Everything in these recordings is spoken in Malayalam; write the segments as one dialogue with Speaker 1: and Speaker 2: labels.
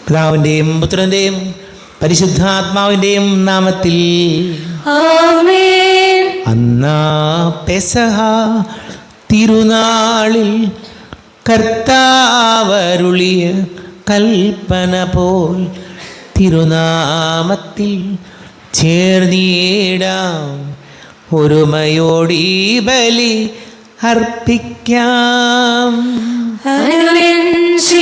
Speaker 1: പിതാവിൻ്റെയും പുത്രൻ്റെയും പരിശുദ്ധാത്മാവിൻ്റെയും നാമത്തിൽ
Speaker 2: ആമേൻ.
Speaker 1: അന്നാ പെസഹ തിരുനാളിൽ കർത്താവരുളിയ കൽപ്പന പോൽ തിരുനാമത്തിൽ ചേർന്നിടാം, ഒരുമയോടീ ബലി അർപ്പിക്കാം.
Speaker 2: അനുരഞ്ജിതരായി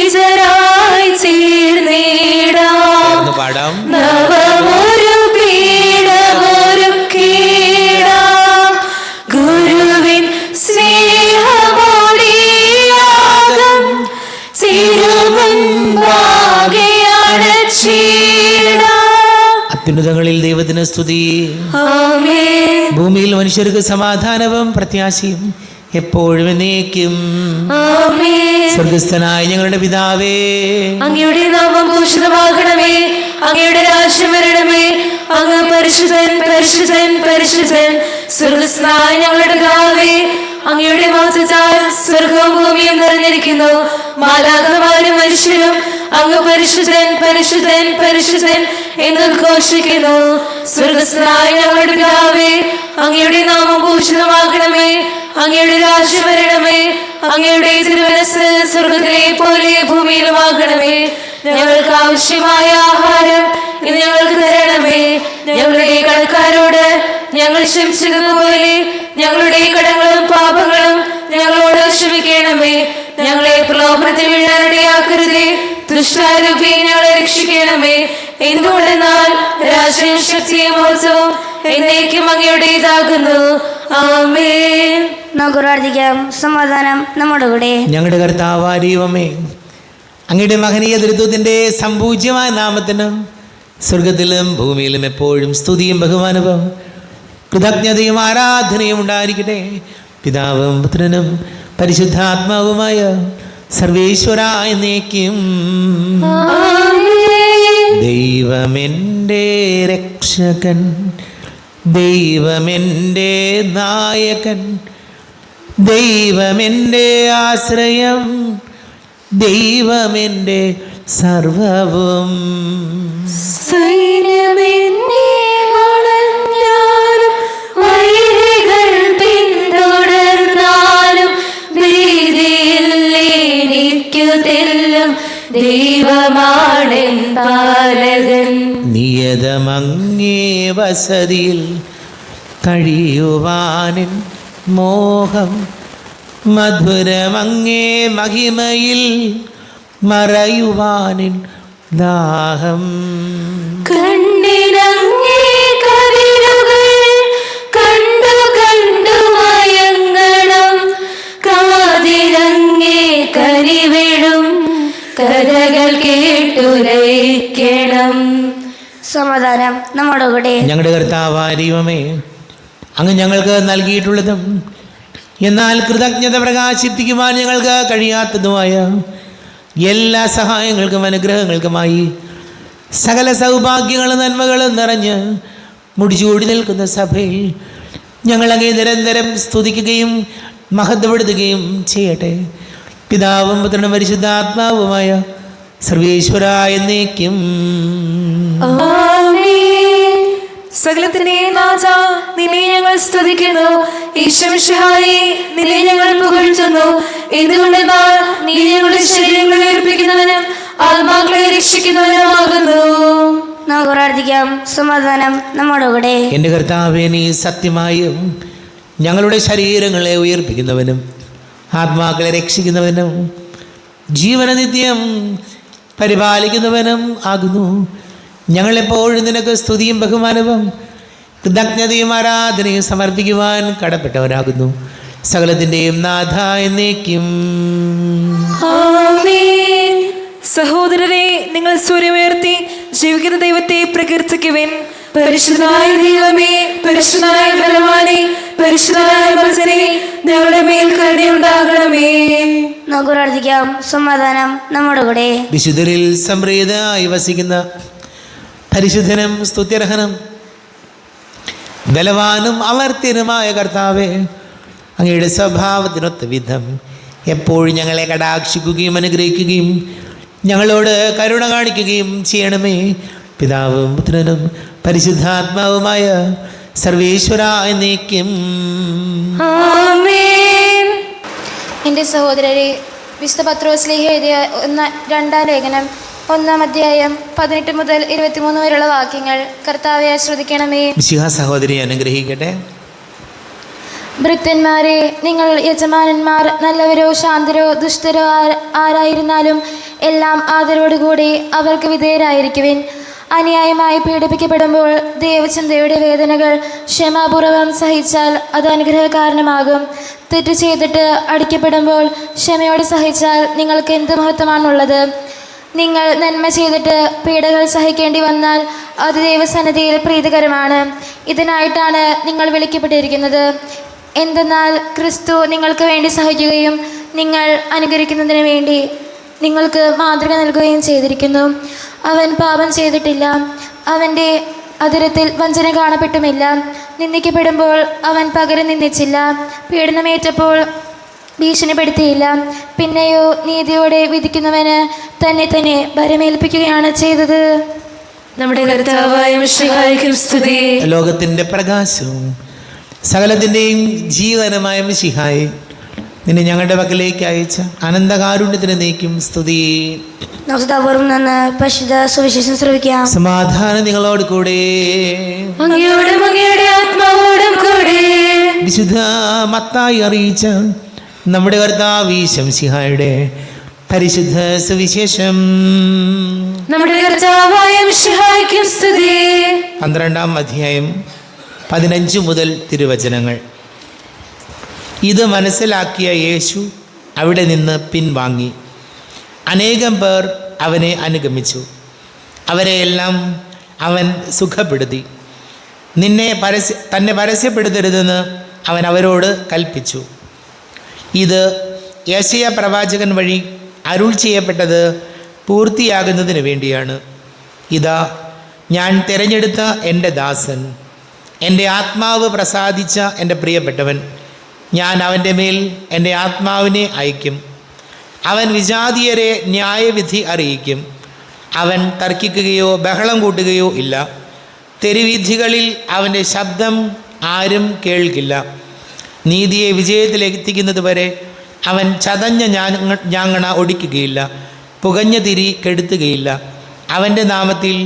Speaker 2: ചേർന്നിടാം,
Speaker 1: പാടാം.
Speaker 2: നവമൊരു പീഠമൊരുക്കിടാം, ഗുരുവിൻ സ്നേഹമൊടിയാകും തിരുമുൻപാകെ അണച്ചിടാം.
Speaker 1: അത്യുന്നതങ്ങളിൽ ദൈവത്തിന് സ്തുതി.
Speaker 2: ആമേൻ.
Speaker 1: ഭൂമിയിൽ മനുഷ്യർക്ക് സമാധാനവും പ്രത്യാശയും എപ്പോഴും എന്നേക്കും.
Speaker 2: ആമേൻ.
Speaker 1: സ്വർഗസ്ഥനായ ഞങ്ങളുടെ പിതാവേ,
Speaker 2: അങ്ങയുടെ നാമം ഭൂഷിതമാകണമേ, അങ്ങയുടെ രാജ്യം വരണമേ, അങ്ങ് പരിശുദ്ധൻ പരിശുദ്ധൻ പരിശുദ്ധൻ. സ്വർഗസ്ഥനായ ഞങ്ങളുടെ പിതാവേ, അങ്ങയുടെ മഹത്വത്താൽ സ്വർഗവും ഭൂമിയും നിറഞ്ഞിരിക്കുന്നു. മാലാഖമാരും മനുഷ്യരും അങ്ങ് പരിശുദ്ധൻ പരിശുദ്ധൻ പരിശുദ്ധൻ എന്ന് ഉദ്ഘോഷിക്കുന്നു. സ്വർഗസ്ഥനായ ഞങ്ങളുടെ പിതാവേ, അങ്ങയുടെ നാമം ഭൂഷിതമാകണമേ, അങ്ങയുടെ രാജ്യം വരണമേ, അങ്ങയുടെ തിരുമനസ്സ് സ്വർഗത്തിലെ പോലെ ഭൂമിയിലുമാകണമേ. ഞങ്ങൾക്ക് ആവശ്യമായ ആഹാരം ഇന്ന് ഞങ്ങൾക്ക് തരണമേ. ഞങ്ങളുടെ കടക്കാരോട് ഞങ്ങൾ ക്ഷമിച്ചതുപോലെ ഞങ്ങളുടെ കടങ്ങളും പാപങ്ങളും ഞങ്ങളോട് ക്ഷമിക്കണമേ. ഞങ്ങളെ പ്രലോഭനത്തിൽ വീഴാനിടയാക്കരുതേ, ദുഷ്ടാരൂപി ഞങ്ങളെ രക്ഷിക്കണമേ. എന്തുകൊണ്ടെന്നാൽ രാജ്യവും ശക്തിയും മഹത്വവും എന്നേക്കും അങ്ങയുടേതാകുന്നു. ആമേൻ.
Speaker 3: നമുക്ക് പ്രാർത്ഥിക്കാം. സമാധാനം നമ്മുടെ കൂടെ.
Speaker 1: ഞങ്ങളുടെ കർത്താവായ ദൈവമേ, അങ്ങയുടെ മഹനീയ ദൃത്വത്തിൻ്റെ സംപൂജ്യമായ നാമത്തിന് സ്വർഗത്തിലും ഭൂമിയിലും എപ്പോഴും സ്തുതിയും ബഹുമാനവും കൃതജ്ഞതയും ആരാധനയും ഉണ്ടായിരിക്കട്ടെ. പിതാവും പുത്രനും പരിശുദ്ധാത്മാവുമായ സർവേശ്വരായ എന്നേക്കും. ദൈവമെൻ്റെ രക്ഷകൻ, ദൈവമെൻ്റെ നായകൻ, ദൈവമെൻ്റെ ആശ്രയം, ദൈവമെൻ്റെ സർവവും.
Speaker 2: സൈന്യമെന്നെ വളഞ്ഞാലും വൈരികൾ പിന്തുടർന്നാലും ഭീതിയില്ലെനിക്കു തെല്ലും ദൈവമാണെൻ പാലകൻ.
Speaker 1: നിയതമങ്ങേ വസതിയിൽ കഴിയുവാനിൻ മോഹം, മധുരമങ്ങേ മഹിമയിൽ മറയുവാനിൻ ദാഹം.
Speaker 2: കണ്ണിനങ്ങേ കവിളുകൾ കണ്ടു കണ്ടു മയങ്ങണം, കാതിനങ്ങേ കരിവിടും കഥകൾ കേട്ടുലയിക്കണം.
Speaker 3: സമാധാനം നമ്മുടെ കൂടെ.
Speaker 1: ഞങ്ങളുടെ കർത്താവായ ദൈവമേ, അങ്ങ് ഞങ്ങൾക്ക് നൽകിയിട്ടുള്ളതും എന്നാൽ കൃതജ്ഞത പ്രകാശിപ്പിക്കുവാൻ ഞങ്ങൾക്ക് കഴിയാത്തതുമായ എല്ലാ സഹായങ്ങൾക്കും അനുഗ്രഹങ്ങൾക്കുമായി സകല സൗഭാഗ്യങ്ങളും നന്മകളും നിറഞ്ഞ് മുടിചൂടി നിൽക്കുന്ന സഭയിൽ ഞങ്ങളങ്ങേ നിരന്തരം സ്തുതിക്കുകയും മഹത്വപ്പെടുത്തുകയും ചെയ്യട്ടെ. പിതാവും പുത്രനും പരിശുദ്ധാത്മാവുമായ സർവേശ്വരായ എന്നേക്കും.
Speaker 2: ആമേൻ. സകലത്തിന്റെയും നാഥ, നിന്നെ ഞങ്ങൾ സ്തുതിക്കുന്നു. ഈശ്വരഹായി നിന്നെ ഞങ്ങൾ പുകഴ്ത്തുന്നു. എന്തുകൊണ്ടെന്നാൽ നീ ഞങ്ങളുടെ ശരീരങ്ങളെ ഉയർപ്പിക്കുന്നവനും ആത്മാക്കളെ രക്ഷിക്കുന്നവനുമാകുന്നു.
Speaker 3: നമുക്ക് പ്രാർത്ഥിക്കാം. സമാധാനം നമ്മുടെ കൂടെ.
Speaker 1: എൻ്റെ കർത്താവേ, നീ സത്യമായും ഞങ്ങളുടെ ശരീരങ്ങളെ ഉയർപ്പിക്കുന്നവനും ആത്മാക്കളെ രക്ഷിക്കുന്നവനും ജീവനനിത്യം പരിപാലിക്കുന്നവനും ആകുന്നു. ഞങ്ങളെപ്പോഴും നിനക്ക് സ്തുതിയും ബഹുമാനവും കൃതജ്ഞതയും ആരാധനയും സമർപ്പിക്കുവാൻ കടപ്പെട്ടവരാകുന്നു. സകലത്തിൻ്റെയും നാഥ എന്നേക്കും.
Speaker 2: ആമേൻ. സഹോദരരെ, നിങ്ങൾ സ്വരമുയർത്തി ജീവിക്കുന്ന ദൈവത്തെ പ്രകീർത്തിക്കുവിൻ. പരിശുദ്ധനായ ദൈവമേ, പരിശുദ്ധനായ ബലവാനേ, പരിശുദ്ധനായ വചനേ, ഞങ്ങളുടെ മേൽ കരുണയുണ്ടാകണമേ.
Speaker 3: നമുക്ക് പ്രാർത്ഥിക്കാം. സമാധാനം നമ്മുടെ കൂടെ.
Speaker 1: വിശുദ്ധരിൽ സംപ്രീതനായി വസിക്കുന്ന പരിശുദ്ധനും സ്തുത്യർഹനും ബലവാനും അമർത്യനുമായ കർത്താവേ, അങ്ങയുടെ സ്വഭാവത്തിനൊത്ത വിധം എപ്പോഴും ഞങ്ങളെ കടാക്ഷിക്കുകയും അനുഗ്രഹിക്കുകയും ഞങ്ങളോട് കരുണ കാണിക്കുകയും ചെയ്യണമേ. പിതാവും പുത്രനും പരിശുദ്ധാത്മാവുമായ സർവേശ്വര എന്നേക്കും.
Speaker 2: ആമേൻ.
Speaker 4: എൻ്റെ സഹോദരരെ, വിശുദ്ധ പത്രോസ്ലീഹ എഴുതിയ 2 ലേഖനം 1 അധ്യായം 18 മുതൽ 23 വരെയുള്ള വാക്യങ്ങൾ കർത്താവെ ആശ്രദിക്കണമേ.
Speaker 1: മിശിഹാ സഹോദരി അനുഗ്രഹിക്കട്ടെ.
Speaker 4: ഭൃത്യന്മാരെ, നിങ്ങൾ യജമാനന്മാർ നല്ലവരോ ശാന്തരോ ദുഷ്ടരോ ആരായിരുന്നാലും എല്ലാം ആദരവോടുകൂടി അവർക്ക് വിധേയരായിരിക്കുവിൻ. അന്യായമായി പീഡിപ്പിക്കപ്പെടുമ്പോൾ ദൈവചിന്തയുടെ വേദനകൾ ക്ഷമാപൂർവം സഹിച്ചാൽ അത് അനുഗ്രഹ കാരണമാകും. തെറ്റ് ചെയ്തിട്ട് അടിക്കപ്പെടുമ്പോൾ ക്ഷമയോടെ സഹിച്ചാൽ നിങ്ങൾക്ക് എന്ത് മഹത്വമാണുള്ളത്? നിങ്ങൾ നന്മ ചെയ്തിട്ട് പീഡകൾ സഹിക്കേണ്ടി വന്നാൽ അത് ദൈവസന്നിധിയിൽ പ്രീതികരമാണ്. ഇതിനായിട്ടാണ് നിങ്ങൾ വിളിക്കപ്പെട്ടിരിക്കുന്നത്. എന്തെന്നാൽ ക്രിസ്തു നിങ്ങൾക്ക് വേണ്ടി സഹിക്കുകയും നിങ്ങൾ അനുകരിക്കുന്നതിന് വേണ്ടി നിങ്ങൾക്ക് മാതൃക നൽകുകയും ചെയ്തിരിക്കുന്നു. അവൻ പാപം ചെയ്തിട്ടില്ല, അവൻ്റെ അതിരത്തിൽ വഞ്ചന കാണപ്പെട്ടുമില്ല. നിന്ദിക്കപ്പെടുമ്പോൾ അവൻ പകരം നിന്ദിച്ചില്ല, പീഡനമേറ്റപ്പോൾ ഭീഷണിപ്പെടുത്തിയില്ല. പിന്നെയോ നീതിയോടെ വിധിക്കുന്നവന് തന്നെ ഭരമേൽപ്പിക്കുകയാണ് ചെയ്തത്.
Speaker 2: നമ്മുടെ കർത്താവായ മിശിഹായ്ക്ക് സ്തുതി.
Speaker 1: ലോകത്തിൻ്റെ പ്രകാശവും സകലത്തിൻ്റെയും ജീവനമായ മിശിഹായെ, നിന്നെ ഞങ്ങളുടെ പക്കലേക്ക് അയച്ച അനന്തകാരുണ്യത്തിന് നീക്കും സ്തുതി.
Speaker 3: നവസ്താപൂർവം നിന്ന് പരിശുദ്ധ സുവിശേഷം ശ്രവിക്കാം.
Speaker 1: സമാധാനം നിങ്ങളോട് കൂടെ.
Speaker 2: അങ്ങയോടും അങ്ങയുടെ ആത്മാവോടും കൂടെ.
Speaker 1: വിശുദ്ധ മത്തായി അറിയിച്ച നമ്മുടെ കർത്താവ് ശംസിഹായുടെ പരിശുദ്ധ സുവിശേഷം.
Speaker 2: നമ്മുടെ കർത്താവായ മിശിഹായ്ക്ക് സ്തുതി.
Speaker 1: 12 അധ്യായം 15 മുതൽ തിരുവചനങ്ങൾ. ഇത് മനസ്സിലാക്കിയ യേശു അവിടെ നിന്ന് പിൻവാങ്ങി. അനേകം പേർ അവനെ അനുഗമിച്ചു. അവരെയെല്ലാം അവൻ സുഖപ്പെടുത്തി. തന്നെ പരസ്യപ്പെടുത്തരുതെന്ന് അവൻ അവരോട് കൽപ്പിച്ചു. ഇത് യെശയ്യാ പ്രവാചകൻ വഴി അരുൾ ചെയ്യപ്പെട്ടത് പൂർത്തിയാകുന്നതിന് വേണ്ടിയാണ്. ഇതാ, ഞാൻ തിരഞ്ഞെടുത്ത എൻ്റെ ദാസൻ, എൻ്റെ ആത്മാവ് പ്രസാദിച്ച എൻ്റെ പ്രിയപ്പെട്ടവൻ. ഞാൻ അവൻ്റെ മേൽ എൻ്റെ ആത്മാവിനെ അയക്കും. അവൻ വിജാതീയരെ ന്യായവിധി അറിയിക്കും. അവൻ തർക്കിക്കുകയോ ബഹളം കൂട്ടുകയോ ഇല്ല. തെരുവീഥികളിൽ അവൻ്റെ ശബ്ദം ആരും കേൾക്കില്ല. നീതിയെ വിജയത്തിലെത്തിക്കുന്നത് വരെ അവൻ ചതഞ്ഞ ഞാങ്ങണ ഒടിക്കുകയില്ല, പുകഞ്ഞ തിരി കെടുത്തുകയില്ല. അവൻ്റെ നാമത്തിൽ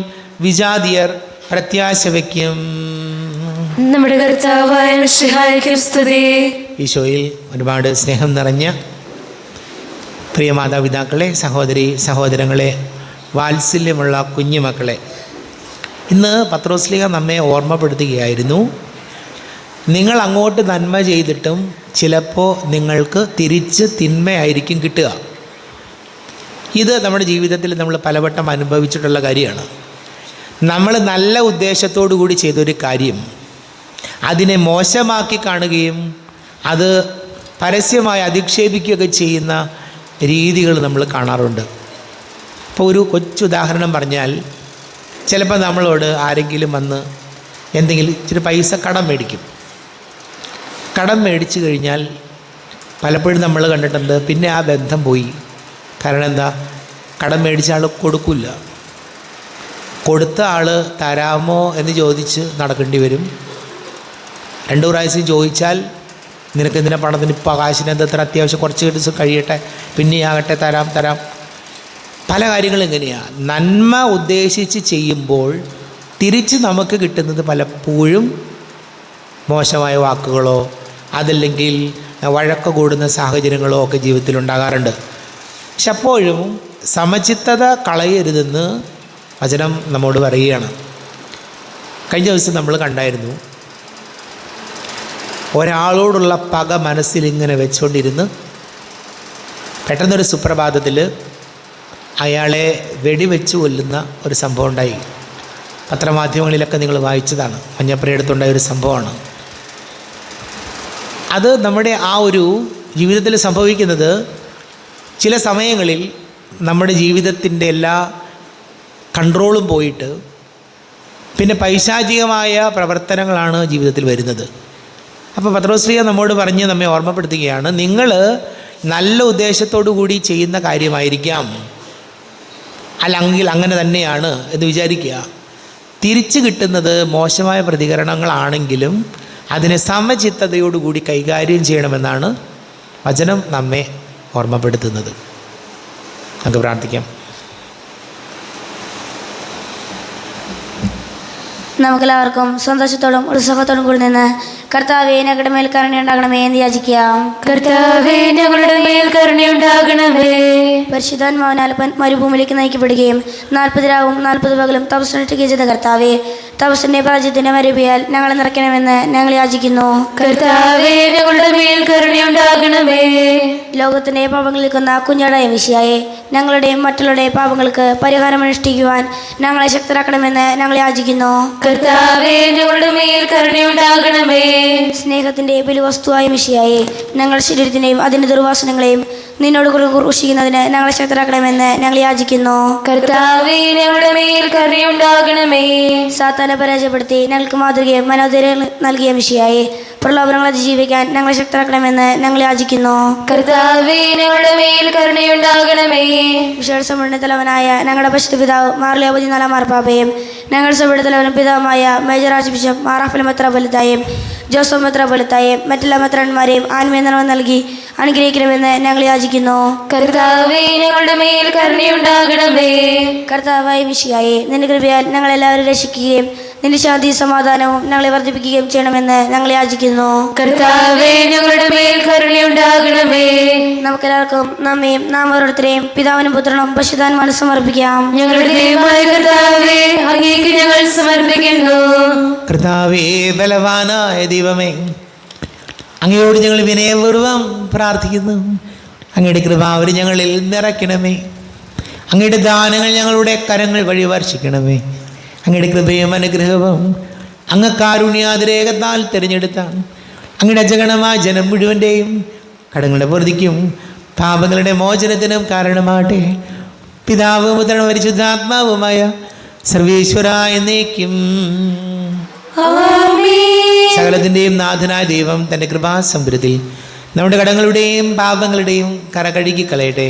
Speaker 1: വിജാതീയർ പ്രത്യാശ വയ്ക്കും.
Speaker 2: നമ്മുടെ കർത്താവായ മിശിഹായ്ക്ക് സ്തുതി.
Speaker 1: ഈശോയിൽ ഒരുപാട് സ്നേഹം നിറഞ്ഞ പ്രിയ മാതാപിതാക്കളെ, സഹോദരി സഹോദരങ്ങളെ, വാത്സല്യമുള്ള കുഞ്ഞുമക്കളെ, ഇന്ന് പത്രോസ്ലീഹ നമ്മെ ഓർമ്മപ്പെടുത്തുകയായിരുന്നു. നിങ്ങൾ അങ്ങോട്ട് നന്മ ചെയ്തിട്ടും ചിലപ്പോൾ നിങ്ങൾക്ക് തിരിച്ച് തിന്മയായിരിക്കും കിട്ടുക. ഇത് നമ്മുടെ ജീവിതത്തിൽ നമ്മൾ പലവട്ടം അനുഭവിച്ചിട്ടുള്ള കാര്യമാണ്. നമ്മൾ നല്ല ഉദ്ദേശത്തോടു കൂടി ചെയ്തൊരു കാര്യം അതിനെ മോശമാക്കി കാണുകയും അത് പരസ്യമായി അധിക്ഷേപിക്കുകയൊക്കെ ചെയ്യുന്ന രീതികൾ നമ്മൾ കാണാറുണ്ട്. ഇപ്പോൾ ഒരു കൊച്ചുദാഹരണം പറഞ്ഞാൽ, ചിലപ്പോൾ നമ്മളോട് ആരെങ്കിലും വന്ന് എന്തെങ്കിലും ഇച്ചിരി പൈസ കടം മേടിക്കും. കടം മേടിച്ചു കഴിഞ്ഞാൽ പലപ്പോഴും നമ്മൾ കണ്ടിട്ടുണ്ട്, പിന്നെ ആ ബന്ധം പോയി. കാരണം എന്താ? കടം മേടിച്ച ആൾ കൊടുക്കില്ല. കൊടുത്ത ആൾ തരാമോ എന്ന് ചോദിച്ച് നടക്കേണ്ടി വരും. 2 പ്രാവശ്യം ചോദിച്ചാൽ നിനക്ക് എന്തിനാ പണത്തിന്, ഇപ്പോൾ കാശിന് എന്തത്ര അത്യാവശ്യം, കുറച്ച് ദിവസം കഴിയട്ടെ, പിന്നെ ആകട്ടെ, തരാം. പല കാര്യങ്ങളും എങ്ങനെയാണ്? നന്മ ഉദ്ദേശിച്ച് ചെയ്യുമ്പോൾ തിരിച്ച് നമുക്ക് കിട്ടുന്നത് പലപ്പോഴും മോശമായ വാക്കുകളോ അതല്ലെങ്കിൽ വഴക്ക് കൂടുന്ന സാഹചര്യങ്ങളോ ഒക്കെ ജീവിതത്തിലുണ്ടാകാറുണ്ട്. പക്ഷെ അപ്പോഴും സമചിത്തത കളയരുതെന്ന് വചനം നമ്മോട് പറയുകയാണ്. കഴിഞ്ഞ ദിവസം നമ്മൾ കണ്ടായിരുന്നു, ഒരാളോടുള്ള പക മനസ്സിലിങ്ങനെ വെച്ചുകൊണ്ടിരുന്ന് പെട്ടെന്നൊരു സുപ്രഭാതത്തിൽ അയാളെ വെടിവെച്ച് കൊല്ലുന്ന ഒരു സംഭവം ഉണ്ടായി. പത്രമാധ്യമങ്ങളിലൊക്കെ നിങ്ങൾ വായിച്ചതാണ്. മഞ്ഞപ്പുരയടുത്തുണ്ടായ ഒരു സംഭവമാണ്. അത് നമ്മുടെ ആ ഒരു ജീവിതത്തിൽ സംഭവിക്കുന്നത് ചില സമയങ്ങളിൽ നമ്മുടെ ജീവിതത്തിൻ്റെ എല്ലാ കൺട്രോളും പോയിട്ട് പിന്നെ പൈശാചികമായ പ്രവർത്തനങ്ങളാണ് ജീവിതത്തിൽ വരുന്നത്. അപ്പോൾ പത്രോസ്ലീഹ നമ്മോട് പറഞ്ഞ് നമ്മെ ഓർമ്മപ്പെടുത്തുകയാണ്, നിങ്ങൾ നല്ല ഉദ്ദേശത്തോടു കൂടി ചെയ്യുന്ന കാര്യമായിരിക്കാം, അല്ലെങ്കിൽ അങ്ങനെ തന്നെയാണ് എന്ന് വിചാരിക്കുക. തിരിച്ചു കിട്ടുന്നത് മോശമായ പ്രതികരണങ്ങളാണെങ്കിലും അതിനെ സമചിത്തതയോടുകൂടി കൈകാര്യം ചെയ്യണമെന്നാണ് വചനം നമ്മെ ഓർമ്മപ്പെടുത്തുന്നത്. നമുക്ക് പ്രാർത്ഥിക്കാം.
Speaker 3: നമുക്കെല്ലാവർക്കും സന്തോഷത്തോടും ഉത്സാഹത്തോടും കൂടി നിന്ന് കർത്താവേ ഞങ്ങളുടെ മേൽ കരുണയുണ്ടാകണമേ എന്ന് യാചിക്കാം.
Speaker 2: കർത്താവേ ഞങ്ങളുടെ മേൽ കരുണയുണ്ടാകണമേ.
Speaker 3: പരിശുദ്ധാത്മാവിനാൽ മരുഭൂമിയിലേക്ക് നയിക്കപ്പെടുകയും 40 രാവും 40 പകലും തപസ്സനുഷ്ഠിക്കുകയും ചെയ്ത കർത്താവേ, തപസ്സിന്റെ പരാജയത്തിന്റെ മരുഭയാൽ ഞങ്ങളെ നിറയ്ക്കണമെന്ന് ഞങ്ങൾ യാചിക്കുന്നു.
Speaker 2: കർത്താവേ ഞങ്ങളുടെ മേൽ കരുണയുണ്ടാകണമേ.
Speaker 3: ലോകത്തിന്റെ പാപങ്ങളിൽ നിൽക്കുന്ന കുഞ്ഞാടായ മിശിഹായെ, ഞങ്ങളുടെയും മറ്റുള്ളവരുടെയും പാപങ്ങൾക്ക് പരിഹാരം അനുഷ്ഠിക്കുവാൻ ഞങ്ങളെ ശക്തരാക്കണമെന്ന് ഞങ്ങൾ യാചിക്കുന്നു.
Speaker 2: കർത്താവേ ഞങ്ങളുടെ മേൽ കരുണയുണ്ടാകണമേ.
Speaker 3: സ്നേഹത്തിന്റെ ബലിവസ്തുവായ മിശിഹായെ, ഞങ്ങളുടെ ശരീരത്തിനെയും അതിന്റെ ദുർവാസനങ്ങളെയും നിന്നോട് ക്രൂശിക്കുന്നതിന് ഞങ്ങളെ ശക്തരാക്കണമെന്ന് ഞങ്ങൾ യാചിക്കുന്നു.
Speaker 2: കർത്താവേ ഞങ്ങളുടെ മേൽ കരുണയുണ്ടാകണമേ.
Speaker 3: സാത്താനെ പരാജയപ്പെടുത്തി ഞങ്ങൾക്ക് മാതൃകയും മനോധൈര്യം നൽകിയ മിശിഹായെ, പ്രലോഭനങ്ങൾ അതിജീവിക്കാൻ ഞങ്ങളെ ശക്തരാക്കണമെന്ന് ഞങ്ങൾ യാചിക്കുന്നു.
Speaker 2: കർത്താവേ ഞങ്ങളുടെ മേൽ കരുണയുണ്ടാകണമേ.
Speaker 3: വിശേഷ സഭയുടെ തലവനായ ഞങ്ങളുടെ പരിശുദ്ധ പിതാവ് മാർ ലിയോ 14 മാർപ്പാപ്പയും ഞങ്ങളുടെ സഭയുടെ തലവനും പിതാവുമായ major archbishop Mar Raphael മെത്രാപ്പൊലീത്തായും ജോസഫ് മെത്രാപ്പൊലീത്തായും മറ്റെല്ലാ മെത്രാന്മാരെയും ആത്മീയനിറവ് നൽകി അനുഗ്രഹിക്കണമെന്ന് ഞങ്ങൾ യാചിക്കുന്നു.
Speaker 2: കർത്താവേ ഞങ്ങളുടെ മേൽ കരുണയുണ്ടാകണമേ.
Speaker 3: കർത്താവായ മിശിഹായെ, നിന്റെ കൃപയാൽ ഞങ്ങളെല്ലാവരും രക്ഷിക്കുകയും നിന്റെ ശാന്തി സമാധാനവും ഞങ്ങളെ വർദ്ധിപ്പിക്കുകയും ചെയ്യണമെന്ന് ഞങ്ങൾ യാചിക്കുന്നു.
Speaker 2: കർത്താവേ ഞങ്ങളുടെ മേൽ കരുണയുണ്ടാകണമേ.
Speaker 3: നമുക്കെല്ലാവർക്കും നമ്മയും നാം ഓരോരുത്തരെയും പിതാവിനും പുത്രനും പരിശുദ്ധാത്മാവിനും സമർപ്പിക്കാം.
Speaker 2: ഞങ്ങളുടെ ദൈവമായ കർത്താവേ, അങ്ങേക്ക് ഞങ്ങൾ സമർപ്പിക്കുന്നു.
Speaker 1: കർത്താവേ, ബലവാനായ ദൈവമേ, അങ്ങയോട് ഞങ്ങൾ വിനയപൂർവ്വം പ്രാർത്ഥിക്കുന്നു. അങ്ങയുടെ കൃപാവരി ഞങ്ങളിൽ നിറയ്ക്കണമേ. അങ്ങയുടെ ദാനങ്ങൾ ഞങ്ങളുടെ കരങ്ങൾ വഴി വർഷിക്കണമേ. അങ്ങയുടെ കൃപയും അനുഗ്രഹവും അങ്ങ് കാരുണ്യാതിരേകത്താൽ തിരഞ്ഞെടുത്ത അങ്ങയുടെ അജഗണമായ ജനം മുഴുവൻ്റെയും കടങ്ങളുടെ പൊറുതിക്കും പാപങ്ങളുടെ മോചനത്തിനും കാരണമാകട്ടെ. പിതാവും പുത്രനും പരിശുദ്ധാത്മാവുമായ സർവേശ്വര എന്നേക്കും. സകലത്തിൻ്റെയും നാഥനായ ദൈവം തൻ്റെ കൃപാസമുദ്രത്തിൽ നമ്മുടെ കടങ്ങളുടെയും പാപങ്ങളുടെയും കര കഴുകി കളയട്ടെ.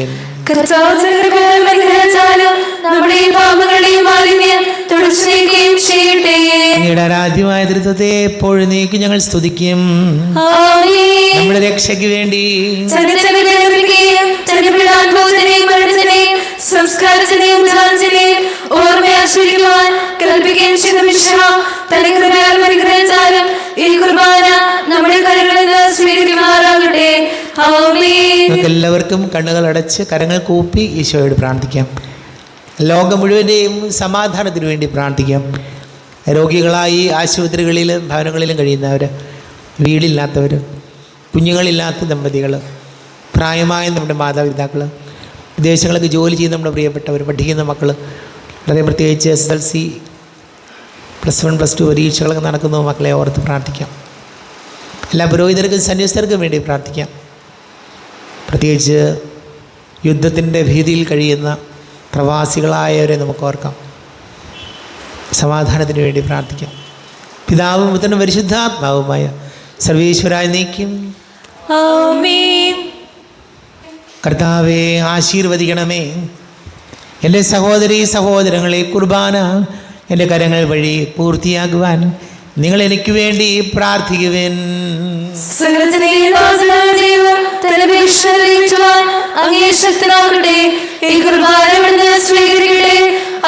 Speaker 2: നമ്മുടെ പാപങ്ങളുടെയും മാലിന്യം തുടച്ചുനീക്കുകയും ചെയ്യട്ടെ.
Speaker 1: അങ്ങയുടെ ആരാധ്യമായ തൃത്വത്തെ എപ്പോഴും നീക്കി ഞങ്ങൾ സ്തുതിക്കും. നമ്മുടെ രക്ഷയ്ക്ക് വേണ്ടി
Speaker 2: സംസ്കാരത്തിനെയും ഓർമ്മയാശ്വരിക്കുവാൻ കൽപ്പിക്കുകയും ചെയ്ത മിശിഹാ തന്റെ കൃപയാൽ അനുഗ്രഹിച്ചാലും ഈ കുർബാന നമ്മുടെ കരങ്ങളിൽ നിന്ന് സ്വീകരിക്കുമാറാകട്ടെ.
Speaker 1: നമുക്ക് എല്ലാവർക്കും കണ്ണുകൾ അടച്ച് കരങ്ങൾ കൂപ്പി ഈശോയോട് പ്രാർത്ഥിക്കാം. ലോകം മുഴുവൻ്റെയും സമാധാനത്തിന് വേണ്ടി പ്രാർത്ഥിക്കാം. രോഗികളായി ആശുപത്രികളിലും ഭവനങ്ങളിലും കഴിയുന്നവർ, വീടില്ലാത്തവർ, കുഞ്ഞുങ്ങളില്ലാത്ത ദമ്പതികൾ, പ്രായമായ നമ്മുടെ മാതാപിതാക്കൾ, വിദേശങ്ങളൊക്കെ ജോലി ചെയ്യുന്ന നമ്മുടെ പ്രിയപ്പെട്ടവർ, പഠിക്കുന്ന മക്കൾ, വളരെ പ്രത്യേകിച്ച് SSLC +1 +2 പരീക്ഷകളൊക്കെ നടക്കുന്ന മക്കളെ ഓർത്ത് പ്രാർത്ഥിക്കാം. എല്ലാ പുരോഹിതർക്കും സന്യസ്തർക്കും വേണ്ടി പ്രാർത്ഥിക്കാം. പ്രത്യേകിച്ച് യുദ്ധത്തിൻ്റെ ഭീതിയിൽ കഴിയുന്ന പ്രവാസികളായവരെ നമുക്ക് ഓർക്കാം. സമാധാനത്തിന് വേണ്ടി പ്രാർത്ഥിക്കാം. പിതാവും പുത്രനും പരിശുദ്ധാത്മാവുമായ സർവേശ്വരായ നീക്കും. കർത്താവെ, ആശീർവദിക്കണമേ. എൻ്റെ സഹോദരീ സഹോദരങ്ങളെ, കുർബാന എൻ്റെ കരങ്ങൾ വഴി പൂർത്തിയാക്കുവാൻ നിങ്ങൾ എനിക്ക് വേണ്ടി പ്രാർത്ഥിക്കുവേൻ.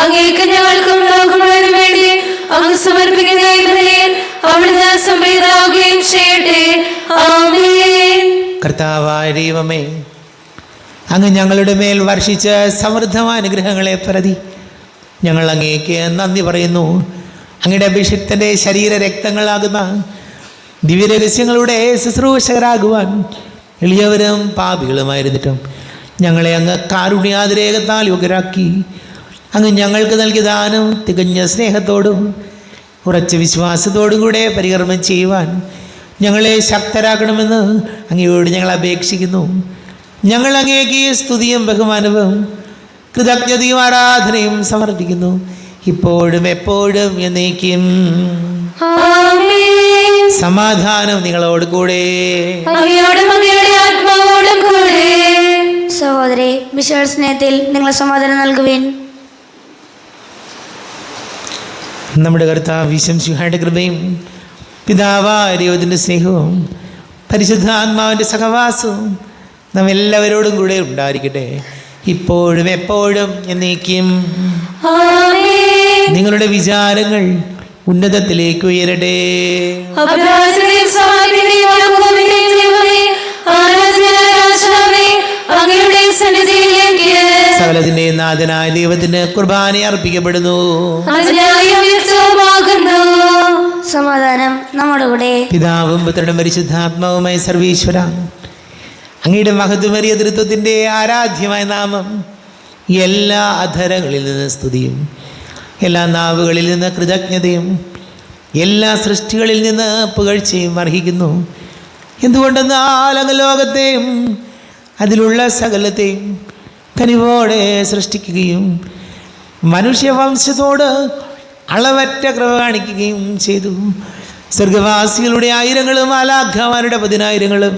Speaker 2: അങ്ങേക്ക് ഞങ്ങൾക്കും ലോകം മുഴുവനും വേണ്ടി അങ്ങ് സമർപ്പിക്കുന്ന അവിടുന്ന് സംപ്രീതരാകുകയും ചെയ്യട്ടെ. ആമേൻ.
Speaker 1: കർത്താവായ ദൈവമേ, അങ്ങ് ഞങ്ങളുടെ മേൽ വർഷിച്ച സമൃദ്ധമായ അനുഗ്രഹങ്ങളെ പ്രതി ഞങ്ങൾ അങ്ങേക്ക് നന്ദി പറയുന്നു. അങ്ങയുടെ അഭിഷിക്തൻ്റെ ശരീര രക്തങ്ങളാകുന്ന ദിവ്യരഹസ്യങ്ങളുടെ ശുശ്രൂഷകരാകുവാൻ എളിയവരും പാപികളുമായിരുന്നിട്ടും ഞങ്ങളെ അങ്ങ് കാരുണ്യാതിരേകത്താൽ യോഗ്യരാക്കി. അങ്ങ് ഞങ്ങൾക്ക് നൽകിയ ദാനം തികഞ്ഞ സ്നേഹത്തോടും ഉറച്ച വിശ്വാസത്തോടും കൂടെ പരികർമ്മം ചെയ്യുവാൻ ഞങ്ങളെ ശക്തരാക്കണമെന്ന് അങ്ങയോട് ഞങ്ങൾ അപേക്ഷിക്കുന്നു. ഞങ്ങൾ അങ്ങേക്ക് സ്തുതിയും ബഹുമാനവും കൃതജ്ഞതയും ആരാധനയും സമർപ്പിക്കുന്നു, ഇപ്പോഴും എപ്പോഴും എന്നേക്കും. സമാധാനം നിങ്ങളോട് കൂടെ.
Speaker 3: സഹോദരി, വിശേഷ സ്നേഹത്തിൽ നിങ്ങൾ സമാധാനം നൽകുവിൻ.
Speaker 1: നമ്മുടെ കർത്താവ് ഈശോയുടെ കൃപയും പിതാവായ ദൈവത്തിൻ്റെ സ്നേഹവും പരിശുദ്ധാത്മാവിൻ്റെ സഹവാസവും നാം എല്ലാവരോടും കൂടെ ഉണ്ടായിരിക്കട്ടെ, ഇപ്പോഴും എപ്പോഴും എന്നേക്കും. നിങ്ങളുടെ വിചാരങ്ങൾ ഉന്നതത്തിലേക്ക് ഉയരട്ടെ. സകലത്തിന്റെ നാഥനായ ദൈവത്തിന് കുർബാന അർപ്പിക്കപ്പെടുന്നു.
Speaker 3: സമാധാനം നമ്മുടെ കൂടെ.
Speaker 1: പിതാവും പുത്രനും പരിശുദ്ധാത്മാവുമായ സർവീശ്വര, അങ്ങയുടെ മഹത്വമേറിയ തൃത്വത്തിൻ്റെ ആരാധ്യമായ നാമം എല്ലാ അധരങ്ങളിൽ നിന്ന് സ്തുതിയും എല്ലാ നാവുകളിൽ നിന്ന് കൃതജ്ഞതയും എല്ലാ സൃഷ്ടികളിൽ നിന്ന് പുകഴ്ചയും അർഹിക്കുന്നു. എന്തുകൊണ്ടെന്നാൽ അങ്ങ് ലോകത്തെയും അതിലുള്ള സകലത്തെയും കനിവോടെ സൃഷ്ടിക്കുകയും മനുഷ്യവംശത്തോട് അളവറ്റ കൃപ കാണിക്കുകയും ചെയ്തു. സ്വർഗവാസികളുടെ ആയിരങ്ങളും മാലാഖമാരുടെ 10,000ങ്ങളും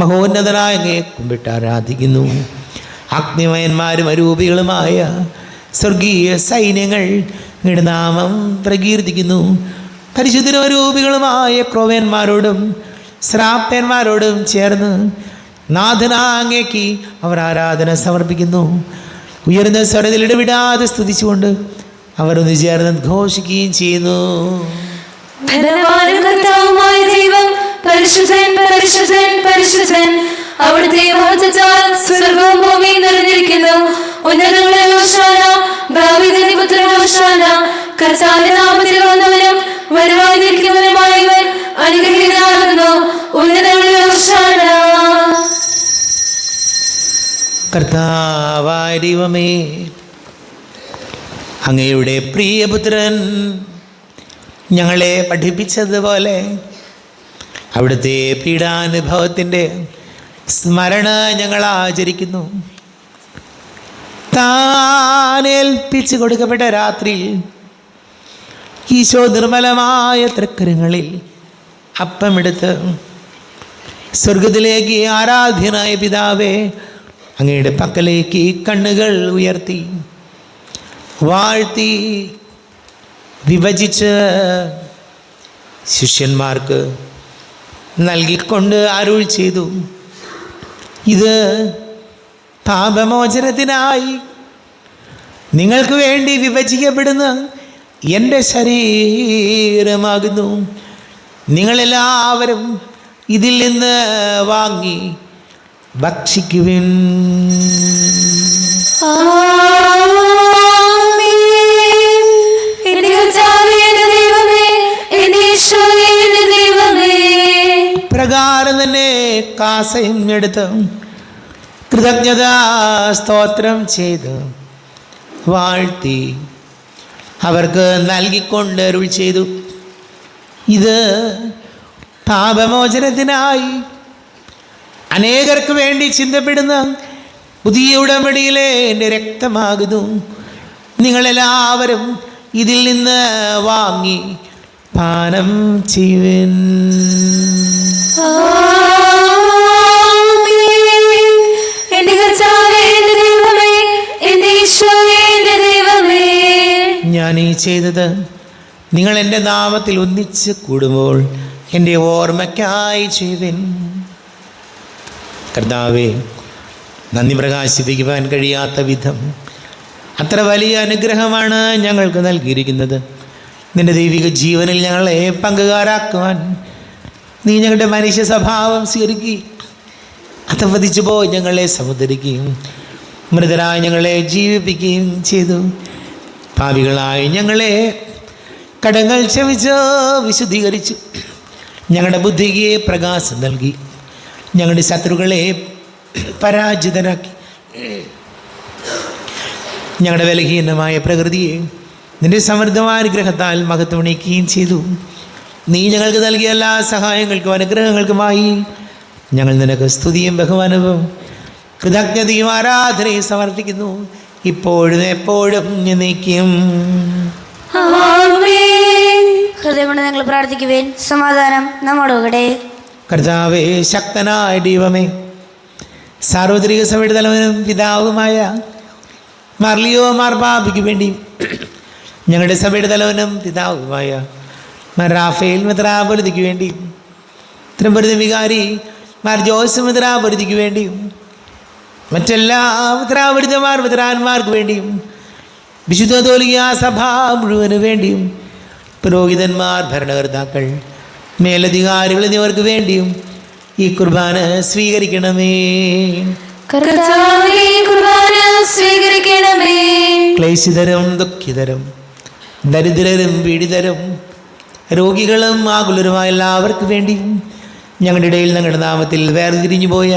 Speaker 1: മഹോന്നതനായ അങ്ങയെ കുമ്പിട്ട് ആരാധിക്കുന്നു. അഗ്നിമയന്മാരും അരൂപികളുമായ സ്വർഗീയ സൈന്യങ്ങൾ അങ്ങയുടെ നാമം പ്രകീർത്തിക്കുന്നു. പരിശുദ്ധരും അരൂപികളുമായ ക്രോവ്യന്മാരോടും ശ്രാപ്യന്മാരോടും ചേർന്ന് നാഥനാങ്ങേക്ക് അവർ ആരാധന സമർപ്പിക്കുന്നു. ഉയർന്ന സ്വരത്തിൽ ഇടവിടാതെ സ്തുതിച്ചുകൊണ്ട് അവർ ഒന്ന് ചേർന്ന് ഘോഷിക്കുകയും ചെയ്യുന്നു.
Speaker 2: പരിശുദ്ധൻ പരിശുദ്ധൻ പരിശുദ്ധൻ, അവിടുത്തെ മഹത്വത്താൽ സ്വർഗ്ഗവും ഭൂമിയും നിറഞ്ഞിരിക്കുന്നു. ഉന്നതങ്ങളിൽ ഹോശാന, ദാവീദിന്റെ പുത്രൻ ഹോശാന. കർത്താവിന്റെ നാമത്തിൽ വന്നവനും വരുവാനിരിക്കുന്നവനുമായവൻ അനുഗ്രഹീതനാകുന്നു. ഉന്നതങ്ങളിൽ ഹോശാന.
Speaker 1: കർത്താവായ ദൈവമേ, അങ്ങയുടെ പ്രിയപുത്രൻ ഞങ്ങളെ പഠിപ്പിച്ചതുപോലെ അവിടുത്തെ പീഡാനുഭവത്തിൻ്റെ സ്മരണ ഞങ്ങൾ ആചരിക്കുന്നു. താനേൽപ്പിച്ചു കൊടുക്കപ്പെട്ട രാത്രിയിൽ ഈശോ നിർമ്മലമായ തൃക്കരങ്ങളിൽ അപ്പമെടുത്ത് സ്വർഗത്തിലേക്ക് ആരാധ്യനായ പിതാവേ അങ്ങയുടെ പക്കലേക്ക് കണ്ണുകൾ ഉയർത്തി വാഴ്ത്തി വിഭജിച്ച് ശിഷ്യന്മാർക്ക് നൽകിക്കൊണ്ട് അരുൾ ചെയ്തു, ഇത് പാപമോചനത്തിനായി നിങ്ങൾക്ക് വേണ്ടി വിഭജിക്കപ്പെടുന്ന എൻ്റെ ശരീരമാകുന്നു. നിങ്ങളെല്ലാവരും ഇതിൽ നിന്ന് വാങ്ങി ഭക്ഷിക്കുവിൻ. പ്രകാരം തന്നെ കാസയും എടുത്ത് കൃതജ്ഞതാ സ്തോത്രം ചെയ്ത് വാഴ്ത്തി അവർക്ക് നൽകിക്കൊണ്ട് അരുൾ ചെയ്തു, ഇത് പാപമോചനത്തിനായി അനേകർക്ക് വേണ്ടി ചിന്തപ്പെടുന്ന പുതിയ ഉടമ്പടിയിലെ എൻ്റെ രക്തമാകുന്നു. നിങ്ങളെല്ലാവരും ഇതിൽ നിന്ന് വാങ്ങി പാനം ചെയ്യുവിൻ. ഞാൻ ഈ ചെയ്തത് നിങ്ങൾ എൻ്റെ നാമത്തിൽ ഒന്നിച്ച് കൂടുമ്പോൾ എൻ്റെ ഓർമ്മയ്ക്കായി ചെയ്യുവിൻ. കർത്താവേ, നന്ദി പ്രകാശിപ്പിക്കുവാൻ കഴിയാത്ത വിധം അത്ര വലിയ അനുഗ്രഹമാണ് ഞങ്ങൾക്ക് നൽകിയിരിക്കുന്നത്. നിൻ്റെ ദൈവിക ജീവനിൽ ഞങ്ങളെ പങ്കുകാരാക്കുവാൻ നീ ഞങ്ങളുടെ മനുഷ്യ സ്വഭാവം സ്വീകരിക്കുകയും അധപതിച്ചു പോയി ഞങ്ങളെ സമുദ്ധരിക്കുകയും മൃതരായി ഞങ്ങളെ ജീവിപ്പിക്കുകയും ചെയ്തു. പാപികളായി ഞങ്ങളെ കടങ്ങൾ ക്ഷമിച്ച് വിശുദ്ധീകരിച്ചു. ഞങ്ങളുടെ ബുദ്ധിക്ക് പ്രകാശം നൽകി ഞങ്ങളുടെ ശത്രുക്കളെ പരാജിതരാക്കി. ഞങ്ങളുടെ ബലഹീനമായ പ്രകൃതിയെ നിന്റെ സമൃദ്ധമായ അനുഗ്രഹത്താൽ മഹത്വണിക്കുകയും ചെയ്തു. നീ ഞങ്ങൾക്ക് നൽകിയ എല്ലാ സഹായങ്ങൾക്കും അനുഗ്രഹങ്ങൾക്കുമായി ഞങ്ങൾ നിനക്ക് സ്തുതിയും ബഹുമാനവും കൃതജ്ഞതയും ആരാധനയും സമർപ്പിക്കുന്നു, ഇപ്പോഴും എപ്പോഴും എന്നേക്കും.
Speaker 3: ഹൃദയം കൊണ്ട് ഞങ്ങൾ പ്രാർത്ഥിക്കുവേൻ. സമാധാനം നമ്മോടുകൂടെ.
Speaker 1: കർത്താവേ, ശക്തനായ ദൈവമേ, സാർവത്രിക സഭയുടെ തലവനും പിതാവുമായ മാർലിയോ മാർപ്പാപ്പയ്ക്ക് വേണ്ടി ഞങ്ങളുടെ സഭയുടെ തലവനും പിതാവുമായ റാഫേൽ മെത്രാപൊലിത്തയ്ക്ക് വേണ്ടിയും തിരുവനന്തപുരം വികാരി മാർ ജോസ് മെത്രാപൊലിത്തയ്ക്ക് വേണ്ടിയും മറ്റെല്ലാ മെത്രാപൊലിത്തമാർ മെത്രാന്മാർക്ക് വേണ്ടിയും വിശുദ്ധ കത്തോലിക്കാ സഭ മുഴുവന് വേണ്ടിയും പുരോഹിതന്മാർ, ഭരണകർത്താക്കൾ, മേലധികാരികൾ എന്നിവർക്ക് വേണ്ടിയും ഈ കുർബാന സ്വീകരിക്കണമേ.
Speaker 2: കർത്താവേ, കുർബാന സ്വീകരിക്കണമേ.
Speaker 1: ക്ലേശിതരും ദുഃഖിതരും ദരിദ്രരും പീഡിതരും രോഗികളും ആകുലരുമായ എല്ലാവർക്കും വേണ്ടിയും ഞങ്ങളുടെ ഇടയിൽ ഞങ്ങളുടെ നാമത്തിൽ വേർതിരിഞ്ഞു പോയ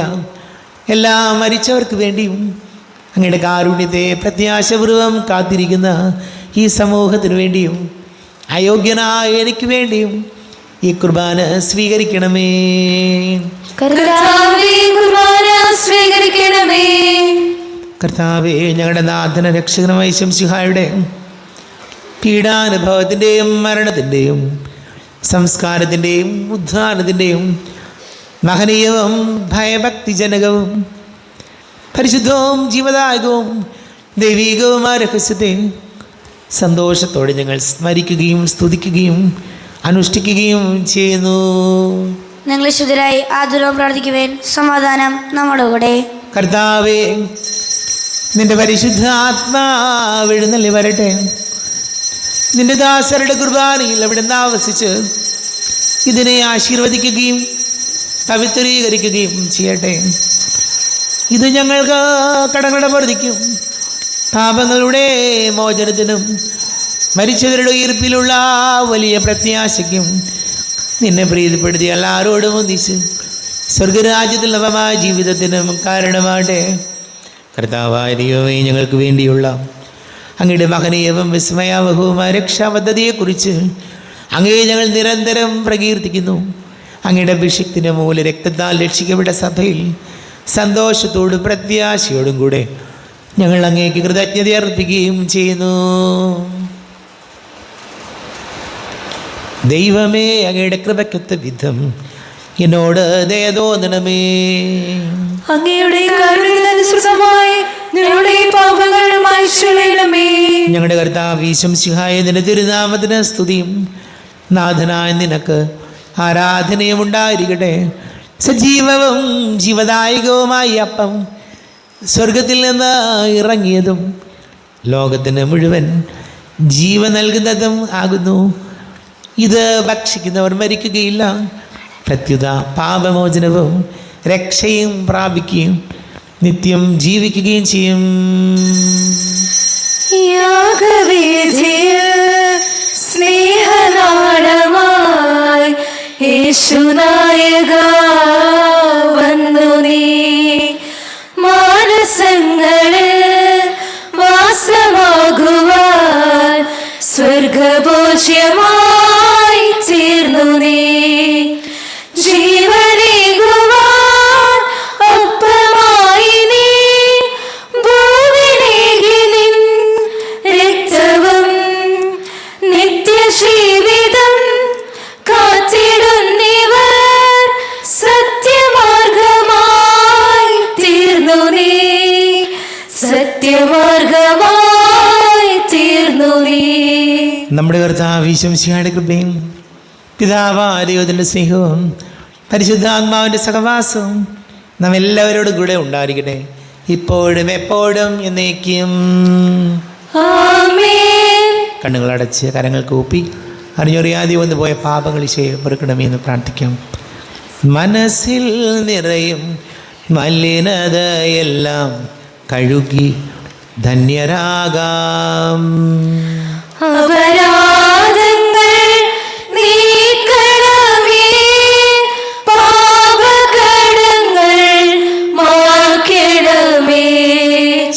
Speaker 1: എല്ലാ മരിച്ചവർക്ക് വേണ്ടിയും അങ്ങയുടെ കാരുണ്യത്തെ പ്രത്യാശപൂർവം കാത്തിരിക്കുന്ന ഈ സമൂഹത്തിന് വേണ്ടിയും അയോഗ്യനായ എനിക്ക് വേണ്ടിയും ഈ കുർബാന സ്വീകരിക്കണമേ.
Speaker 2: കർത്താവേ, കുർബാന സ്വീകരിക്കണമേ.
Speaker 1: കർത്താവേ, ഞങ്ങളുടെ നാഥന രക്ഷകനുമായ ശംസിഹായുടെ പീഡാനുഭവത്തിൻ്റെയും മരണത്തിൻ്റെയും സംസ്കാരത്തിൻ്റെയും ഉദ്ധാനത്തിൻ്റെയും മഹനീയവും ഭയഭക്തിജനകവും പരിശുദ്ധവും ജീവദായകവും ദൈവീകവുമായ രഹസ്യത്തെ സന്തോഷത്തോടെ ഞങ്ങൾ സ്മരിക്കുകയും സ്തുതിക്കുകയും അനുഷ്ഠിക്കുകയും ചെയ്യുന്നു.
Speaker 3: ഞങ്ങൾ ശുദ്ധരായി ആതുരവും പ്രാർത്ഥിക്കുവേൻ. സമാധാനം നമ്മുടെ കൂടെ.
Speaker 1: കർത്താവേ, നിന്റെ പരിശുദ്ധ ആത്മാവ് എഴുന്നള്ളി വരട്ടെ. നിന്റെ ദാസരുടെ കുർബാനയിൽ അവിടെ നിന്ന് ആവസിച്ച് ഇതിനെ ആശീർവദിക്കുകയും പവിത്രീകരിക്കുകയും ചെയ്യട്ടെ. ഇത് ഞങ്ങൾക്ക് കടങ്ങളുടെ പൊറുതിക്കും പാപങ്ങളുടെ മോചനത്തിനും മരിച്ചവരുടെ ഉയർപ്പിലുള്ള വലിയ പ്രത്യാശയ്ക്കും നിന്നെ പ്രീതിപ്പെടുത്തി എല്ലാവരോടും ഒന്നിച്ച് സ്വർഗരാജ്യത്തിൽ നവമായ ജീവിതത്തിനും കാരണമാട്ടെ. കർത്താവായ ദൈവമേ, ഞങ്ങൾക്ക് വേണ്ടിയുള്ള അങ്ങയുടെ മഹനീയവും വിസ്മയാവഹവുമായ രക്ഷാപദ്ധതിയെക്കുറിച്ച് അങ്ങയെ ഞങ്ങൾ നിരന്തരം പ്രകീർത്തിക്കുന്നു. അങ്ങയുടെ അഭിഷിക്തന്റെ മൂല രക്തത്താൽ രക്ഷിക്കപ്പെട്ട സഭയിൽ സന്തോഷത്തോടും പ്രത്യാശയോടും കൂടെ ഞങ്ങൾ അങ്ങേക്ക് കൃതജ്ഞത അർപ്പിക്കുകയും ചെയ്യുന്നു. ദൈവമേ, അങ്ങയുടെ കൃപയ്ക്കൊത്ത വിധം എന്നോട് ദയ തോന്നണമേ.
Speaker 2: അങ്ങയുടെ കാരുണ്യത്തിനനുസൃതമായി ഞങ്ങളുടെ പാപങ്ങൾ മായ്ച്ചുകളയണമേ.
Speaker 1: ഞങ്ങളുടെ കർത്താവ് ശംസിഹായ നിന്റെ തിരുനാമത്തിന് സ്തുതിയും നാഥനായ നിനക്ക് ആരാധനയും ഉണ്ടായിരിക്കട്ടെ. സജീവവും ജീവദായകവുമായ അപ്പം സ്വർഗത്തിൽ നിന്ന് ഇറങ്ങിയതും ലോകത്തിന് മുഴുവൻ ജീവൻ നൽകുന്നതും ആകുന്നു. ഇത് ഭക്ഷിക്കുന്നവർ മരിക്കുകയില്ല, പ്രത്യുത പാപമോചനവും രക്ഷയും പ്രാപിക്കുകയും നിത്യം ജീവിക്കുകയും ചെയ്യും.
Speaker 2: യാഗവേദിയിൽ സ്നേഹനാളമായി യേശുനായക വന്നു നീ, മാനസങ്ങളിൽ വാസമാകുവാൻ സ്വർഗഭോജ്യമായി തീർന്നു നീ, ജീവനേകുവാൻ അപ്പമായി നീ ഭൂവിനേകി നിൻ രക്തവും നിത്യജീവിതം കാത്തിടുന്നിവർ സത്യമാർഗമായി തീർന്നു നീ, സത്യമാർഗമായി തീർന്നു നീ.
Speaker 1: നമ്മുടെ കർത്താവ് ശംസിഹായുടെ കൃപയും പിതാവായ ദൈവത്തിൻ്റെ സ്നേഹവും പരിശുദ്ധാത്മാവിൻ്റെ സഹവാസവും നാം എല്ലാവരോടും കൂടെ ഉണ്ടായിരിക്കട്ടെ, ഇപ്പോഴും എപ്പോഴും എന്നേക്കും.
Speaker 2: ആമേൻ.
Speaker 1: കണ്ണുകളടച്ച് കരങ്ങൾ കൂപ്പി അറിഞ്ഞറിയാതെ വന്നു പോയ പാപങ്ങൾ ഈശോയെ പൊറുക്കണമേ എന്ന് പ്രാർത്ഥിക്കാം. മനസ്സിൽ നിറയും മലിനതയെല്ലാം കഴുകി ധന്യരാകാം.
Speaker 2: അപരാധങ്ങൾ നീക്കണമേ, പാപകടങ്ങൾ മായ്ക്കണമേ.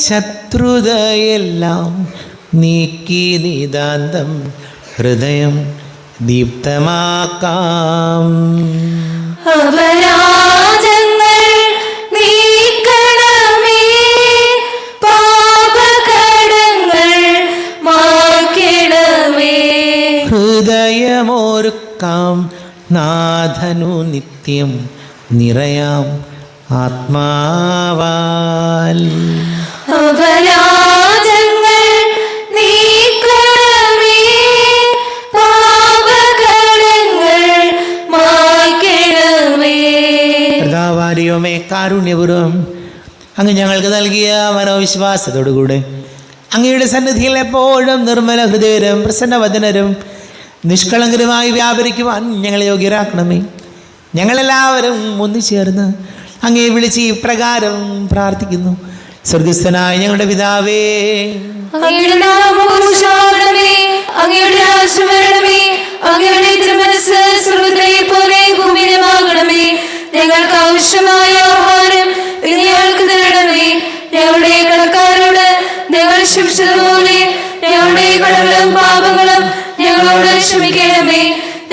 Speaker 1: ശത്രുതയെല്ലാം നീക്കി നിതാന്തം ഹൃദയം ദീപ്തമാക്കാം.
Speaker 2: അപരാധങ്ങൾ നീക്കണമേ, പാപകടങ്ങൾ മായ്ക്കണമേ.
Speaker 1: ഹൃദയമോർക്കാം നാഥനു നിത്യം നിറയാം ആത്മാവാൽ.
Speaker 2: അപരാധങ്ങൾ നീക്കണമേ,
Speaker 1: അങ്ങ് ഞങ്ങൾക്ക് നൽകിയ മനോവിശ്വാസത്തോടുകൂടെ അങ്ങയുടെ സന്നിധിയിൽ എപ്പോഴും നിർമ്മല ഹൃദയരും പ്രസന്നവദനരും നിഷ്കളങ്കരുമായി വ്യാപരിക്കുവാൻ ഞങ്ങളെ യോഗ്യരാക്കണമേ. ഞങ്ങളെല്ലാവരും ഒന്നുചേർന്ന് അങ്ങേ വിളിച്ച് ഇപ്രകാരം പ്രാർത്ഥിക്കുന്നു. സ്വർഗസ്ഥനായ ഞങ്ങളുടെ പിതാവേ,
Speaker 2: അങ്ങയുടെ നാമം പൂജിതമാകണമേ. അങ്ങയുടെ രാജ്യം വരണമേ. അങ്ങയുടെ തിരുമനസ്സ് സ്വർഗ്ഗത്തിലെ പോലെ ഭൂമിയിലുമാകണമേ. ഞങ്ങൾക്ക് ആവശ്യമായ ആഹാരം ഇന്ന് ഞങ്ങൾക്ക് തരണമേ. ഞങ്ങളുടെ കടക്കാരോട് ഞങ്ങൾ ക്ഷമിച്ചതുപോലെ ഞങ്ങളുടെ കടങ്ങളും പാപങ്ങളും ഞങ്ങളോട് ക്ഷമിക്കണമേ.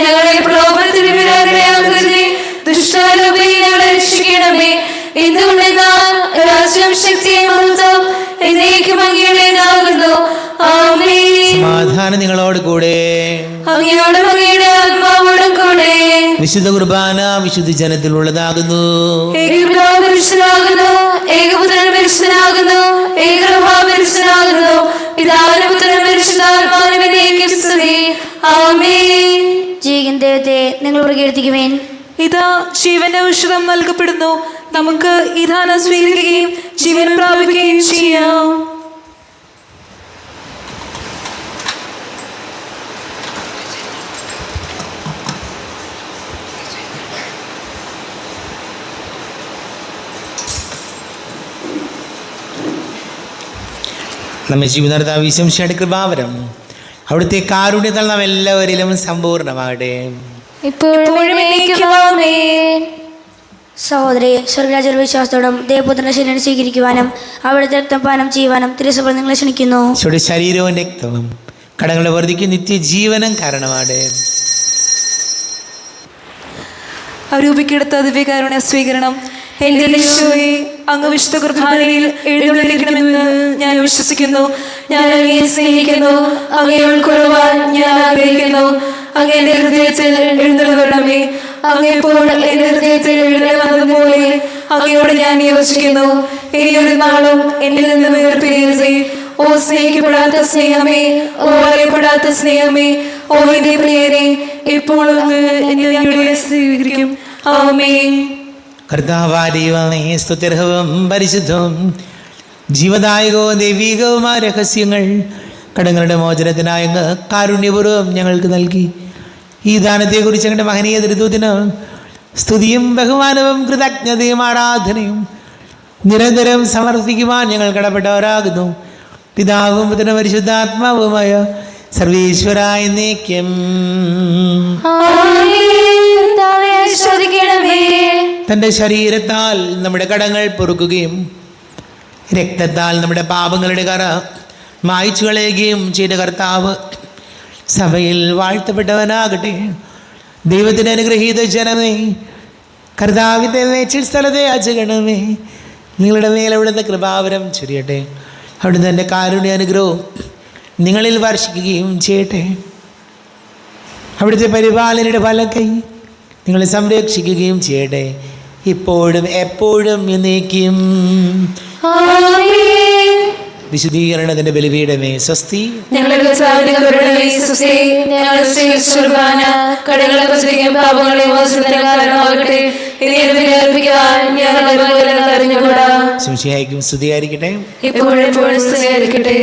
Speaker 2: ഞങ്ങളെ പ്രലോഭനത്തിന് വിടാനിടയാക്കരുതേ. ദുഷ്ടാരൂപി ഞങ്ങളെ രക്ഷിക്കണമേ. എന്തുകൊണ്ടെന്നാൽ രാജ്യം ശക്തിയും മഹത്വവും എന്നേക്കും അങ്ങയുടേതാകുന്നു. ആമേൻ.
Speaker 1: സമാധാനം നിങ്ങളോട് കൂടെ.
Speaker 2: അങ്ങയോടും അങ്ങയുടെ ആത്മാവോടും കൂടെ.
Speaker 1: വിശുദ്ധ കുർബാന വിശുദ്ധ ജനത്തിലുള്ളതാകുന്നു.
Speaker 2: ഏകപിതാവ് പരിശുദ്ധനാകുന്നു. ഏകപുത്രൻ പരിശുദ്ധനാകുന്നു. ഏകരൂഹാവ് പരിശുദ്ധനാകുന്നു. പിതാവിനും പുത്രനും പരിശുദ്ധാത്മാവിനും എന്നേക്കും സ്തുതി. ആമേൻ.
Speaker 3: ജീവിക്കുന്ന ദൈവത്തെ നിങ്ങൾ പ്രകീർത്തിക്കുവേൻ.
Speaker 5: ഇതാ ജീവന്റെ ഔഷധം നൽകപ്പെടുന്നു. നമുക്ക് ഈ ദാനം സ്വീകരിക്കുകയും ജീവൻ പ്രാപിക്കുകയും ചെയ്യാം.
Speaker 1: നമ്മെ ജീവിതം വിശംസയുടെ കൃപാവരം അവിടുത്തെ കാരുണ്യത്താൽ നാം എല്ലാവരിലും സമ്പൂർണ്ണമാകട്ടെ.
Speaker 2: ഇപ്പോഴും എന്നേക്കും ആമേൻ.
Speaker 3: സഹോദരി, സ്വർഗരാജ്യ വിശ്വാസത്തോടും ദേവപുത്രന്റെ ശരീരം സ്വീകരിക്കുവാനും അവിടുത്തെ രക്തം പാനം ചെയ്യുവാനും തിരുസഭ നിങ്ങളെ ക്ഷണിക്കുന്നു.
Speaker 1: ഈശോയുടെ ശരീരവും രക്തവും കടങ്ങളുടെ വർദ്ധിക്കും നിത്യജീവനം കാരണമാണ്.
Speaker 5: അരൂപിക്കെടുത്ത ദിവ്യകാരുണ്യ സ്വീകരണം. എന്റെ ഈശോയെ, അങ്ങ് വിശുദ്ധ കുർബാനയിൽ എഴുന്നള്ളിരിക്കണമെന്ന് ഞാൻ വിശ്വസിക്കുന്നു.
Speaker 2: ഞാൻ അങ്ങയെ സ്നേഹിക്കുന്നു. അങ്ങയെ ഉൾക്കൊള്ളുവാൻ ഞാൻ ആഗ്രഹിക്കുന്നു. അങ്ങ് എന്റെ ഹൃദയത്തിൽ എഴുന്നള്ളണമേ. അങ്ങെപ്പോൾ എന്റെ ഹൃദയത്തിൽ എഴുന്നള്ളി വന്നതുപോലെ അങ്ങയോട് ഞാൻ യോജിക്കുന്നു. ഇനിയൊരു നാളും എന്നിൽ നിന്ന് വേർപിരിയരുതേ. ഓ സ്നേഹിക്കപ്പെടാത്ത സ്നേഹമേ, ഓ അറിയപ്പെടാത്ത സ്നേഹമേ, ഓ എന്റെ പ്രിയരെ, ഇപ്പോൾ അങ്ങ് എന്നെ സ്വീകരിക്കും. ആമേൻ.
Speaker 1: കർത്താവാരിവമേ, സ്തുത്യർഹവും പരിശുദ്ധവും ജീവദായകവും ദൈവീകവുമായ രഹസ്യങ്ങൾ കടങ്ങളുടെ മോചനത്തിനായ അങ്ങ് കാരുണ്യപൂർവ്വം ഞങ്ങൾക്ക് നൽകി. ഈ ദാനത്തെക്കുറിച്ച് ഞങ്ങളുടെ മഹനീയ ദൃതൂതിന് സ്തുതിയും ബഹുമാനവും കൃതജ്ഞതയും ആരാധനയും നിരന്തരം സമർപ്പിക്കുവാൻ ഞങ്ങൾ കടപ്പെട്ടവരാകുന്നു. പിതാവും പുത്രനും പരിശുദ്ധാത്മാവുമായ സർവീശ്വരായ എന്നേക്കും. തൻ്റെ ശരീരത്താൽ നമ്മുടെ കടങ്ങൾ പൊറുക്കുകയും രക്തത്താൽ നമ്മുടെ പാപങ്ങളുടെ കറ മായ്ച്ചു കളയുകയും ചെയ്ത കർത്താവ് സഭയിൽ വാഴ്ത്തപ്പെട്ടവനാകട്ടെ. ദൈവത്തിൻ്റെ അനുഗ്രഹീത ജനമേ, കർത്താവിൻ്റെ മേച്ചിൽ സ്ഥലത്തെ അജഗണമേ, നിങ്ങളുടെ മേലവിടുത്തെ കൃപാവരം ചൊരിയട്ടെ. അവിടുന്ന് എൻ്റെ കാരുണ്യ അനുഗ്രഹവും നിങ്ങളിൽ വർഷിക്കുകയും ചെയ്യട്ടെ. അവിടുത്തെ പരിപാലനയുടെ ഫലക്കൈ നിങ്ങളെ സംരക്ഷിക്കുകയും ചെയ്യട്ടെ, ഇപ്പോഴും എപ്പോഴും എന്നേക്കും. വിശുദ്ധീകരണത്തിന്റെ ബലിപീഠമേ സ്വസ്തി.
Speaker 2: ഞങ്ങളുടെ
Speaker 1: സംശയായിരിക്കും സ്തുതിയായിരിക്കട്ടെ.
Speaker 2: ഇപ്പോഴും സ്തുതിയായിരിക്കട്ടെ.